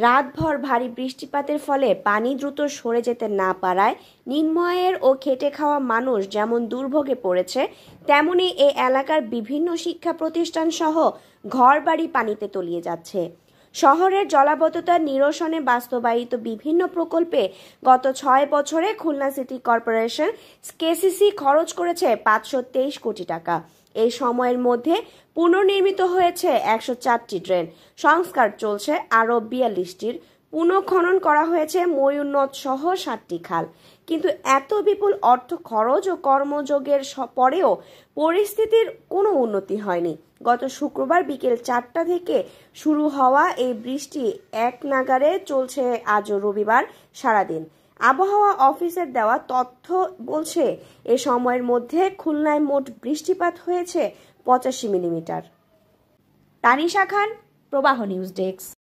রাতভর ভারী বৃষ্টিপাতের ফলে পানি দ্রুত সরে যেতে না পারায় নিম্ন ও খেটে খাওয়া মানুষ যেমন দুর্ভোগে পড়েছে, তেমনি এ এলাকার বিভিন্ন শিক্ষা প্রতিষ্ঠান সহ ঘরবাড়ি পানিতে তলিয়ে যাচ্ছে। শহরের জলাবদ্ধতা নিরসনে বাস্তবায়িত বিভিন্ন প্রকল্পে গত ৬ বছরে খুলনা সিটি কর্পোরেশন কেসিসি খরচ করেছে ৫২৩ কোটি টাকা। এই সময়ের মধ্যে পুনর্নির্মিত হয়েছে ১০৪টি ড্রেন, সংস্কার চলছে আরও ৪২টির, পুনঃখনন করা হয়েছে ময়ূরনদ সহ ৭টি খাল। কিন্তু এত বিপুল অর্থ খরচ ও কর্মযোগের পরেও পরিস্থিতির কোনো উন্নতি হয়নি। গত শুক্রবার বিকেল ৪টা থেকে শুরু হওয়া এই বৃষ্টি এক নাগাড়ে চলছে আজও রবিবার সারাদিন। আবহাওয়া অফিসের দেওয়া তথ্য বলছে এ সময়ের মধ্যে খুলনায় মোট বৃষ্টিপাত হয়েছে ৮৫ মিলিমিটার। তানিশা খান, প্রবাহ নিউজ ডেস্ক।